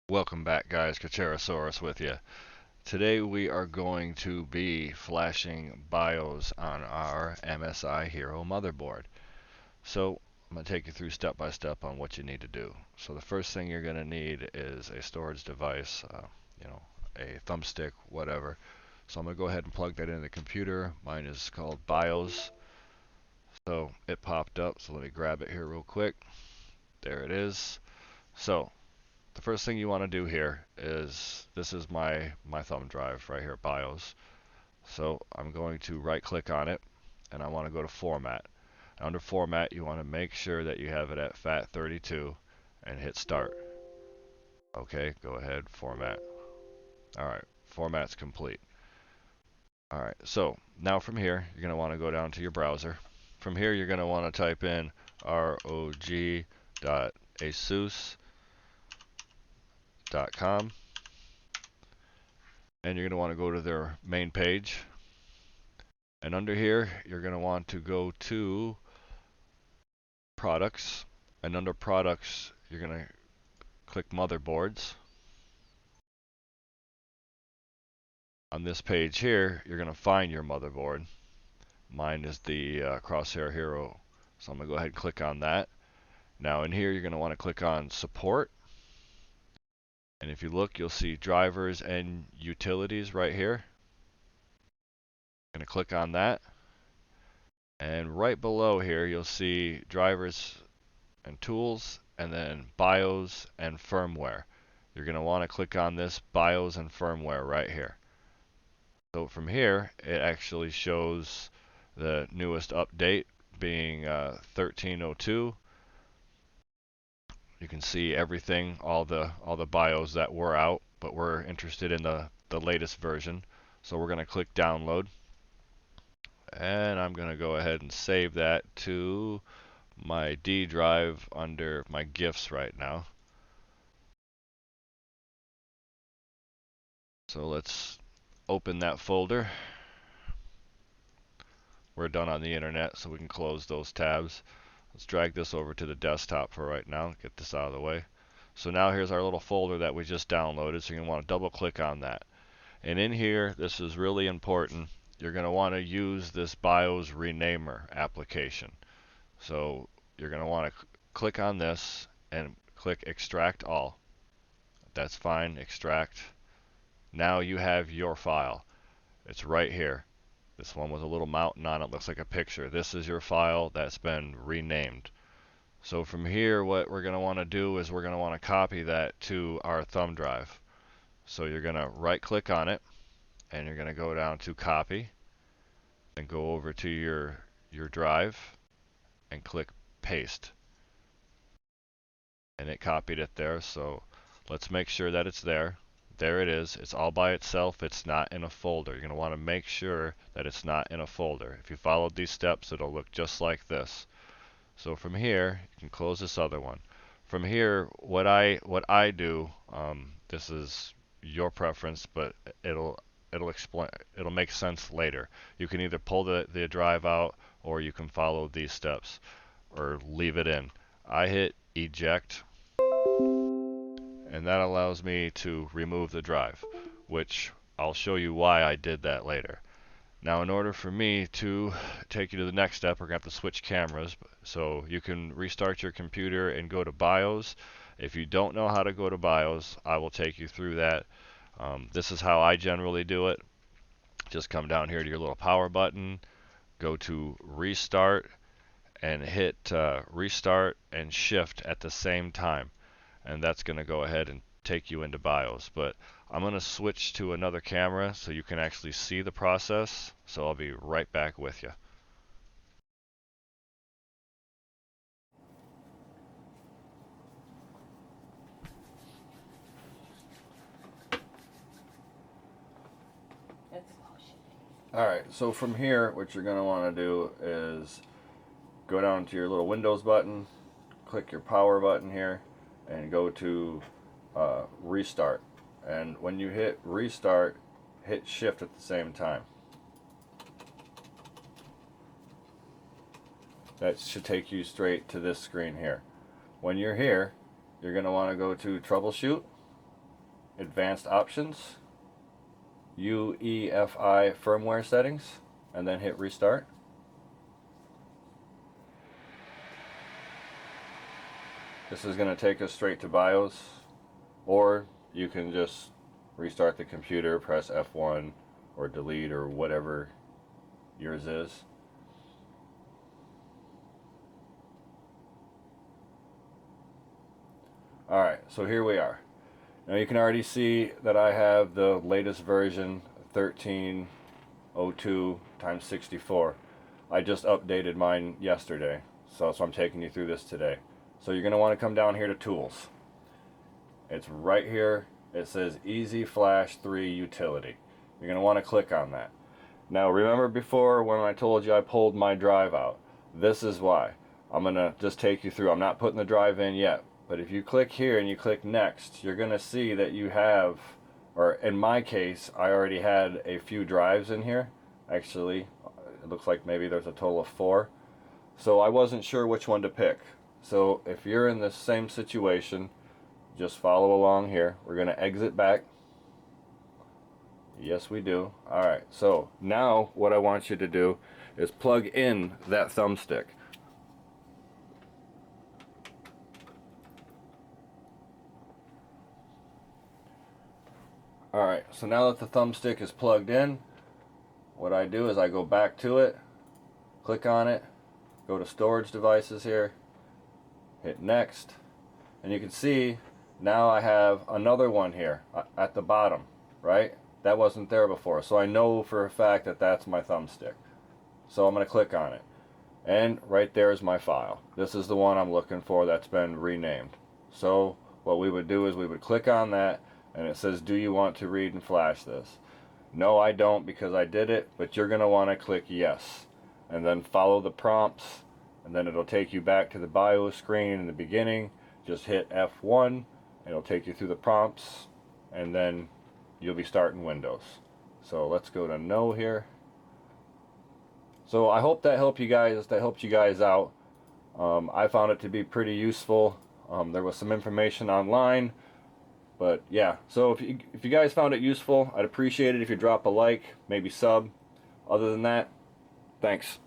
Welcome back, guys. Kacherosaurus with you. Today we are going to be flashing BIOS on our MSI Hero motherboard. So I'm going to take you through step by step on what you need to do. So the first thing you're going to need is a storage device, a thumbstick, whatever. So I'm going to go ahead and plug that into the computer. Mine is called BIOS. So it popped up, so let me grab it here real quick. There it is. So the first thing you want to do here is, this is my thumb drive right here, BIOS. So I'm going to right click on it and I want to go to format. Under format, you want to make sure that you have it at FAT32 and hit start. Okay, go ahead, format. Alright, format's complete. Alright, so now from here, you're going to want to go down to your browser. From here, you're going to want to type in rog.asus.com, and you're going to want to go to their main page. And under here, you're going to want to go to products, and under products, you're going to click motherboards. On this page here, you're going to find your motherboard. Mine is the Crosshair Hero, so I'm going to go ahead and click on that. Now in here, you're going to want to click on support. And if you look, you'll see drivers and utilities right here. I'm going to click on that. And right below here, you'll see drivers and tools, and then BIOS and firmware. You're going to want to click on this BIOS and firmware right here. So from here, it actually shows the newest update being 1302. You can see everything, all the BIOS that were out, but we're interested in the latest version. So we're going to click download, and I'm going to go ahead and save that to my D drive under my GIFs right now. So let's open that folder. We're done on the internet, so we can close those tabs. Let's drag this over to the desktop for right now, get this out of the way. So now here's our little folder that we just downloaded, so you're going to want to double click on that. And in here, this is really important, you're going to want to use this BIOS Renamer application. So you're going to want to click on this and click extract all. That's fine, extract. Now you have your file. It's right here. This one with a little mountain on it, looks like a picture. This is your file that's been renamed. So from here, what we're going to want to do is we're going to want to copy that to our thumb drive. So you're going to right click on it, and you're going to go down to copy, and go over to your drive, and click paste. And it copied it there, so let's make sure that it's there. There it is. It's all by itself. It's not in a folder. You're going to want to make sure that it's not in a folder. If you followed these steps, it'll look just like this. So from here, you can close this other one. From here, what I do, this is your preference, but it'll make sense later. You can either pull the drive out, or you can follow these steps, or leave it in. I hit eject, and that allows me to remove the drive, which I'll show you why I did that later. Now, in order for me to take you to the next step, we're going to have to switch cameras. So you can restart your computer and go to BIOS. If you don't know how to go to BIOS, I will take you through that. This is how I generally do it. Just come down here to your little power button, go to restart, and hit restart and shift at the same time. And that's going to go ahead and take you into BIOS. But I'm going to switch to another camera so you can actually see the process. So I'll be right back with you. Alright, so from here, what you're going to want to do is go down to your little Windows button, click your power button here, and go to restart. And when you hit restart, hit shift at the same time. That should take you straight to this screen here. When you're here, you're going to want to go to troubleshoot, Advanced Options, UEFI Firmware Settings, and then hit Restart. This is going to take us straight to BIOS, or you can just restart the computer, press F1 or delete or whatever yours is. Alright, so here we are. Now you can already see that I have the latest version 1302x64. I just updated mine yesterday, so I'm taking you through this today. So you're going to want to come down here to Tools. It's right here. It says Easy Flash 3 Utility. You're going to want to click on that. Now remember before when I told you I pulled my drive out? This is why. I'm going to just take you through. I'm not putting the drive in yet. But if you click here and you click Next, you're going to see that you have, or in my case, I already had a few drives in here. Actually, it looks like maybe there's a total of 4. So I wasn't sure which one to pick. So if you're in the same situation, just follow along here. We're going to exit back. Yes, we do. Alright, so now what I want you to do is plug in that thumbstick. Alright, so now that the thumbstick is plugged in, what I do is I go back to it, click on it, go to Storage Devices here, hit Next, and you can see now I have another one here at the bottom, right? That wasn't there before, so I know for a fact that that's my thumbstick. So I'm going to click on it, and right there is my file. This is the one I'm looking for that's been renamed. So what we would do is we would click on that, and it says, do you want to read and flash this? No, I don't, because I did it, but you're going to want to click yes, and then follow the prompts, and then it'll take you back to the BIOS screen in the beginning. Just hit F1, it'll take you through the prompts, and then you'll be starting Windows. So let's go to no here. So I hope that helped you guys out. I found it to be pretty useful. There was some information online, but yeah. So if you guys found it useful, I'd appreciate it if you drop a like, maybe sub. Other than that, thanks.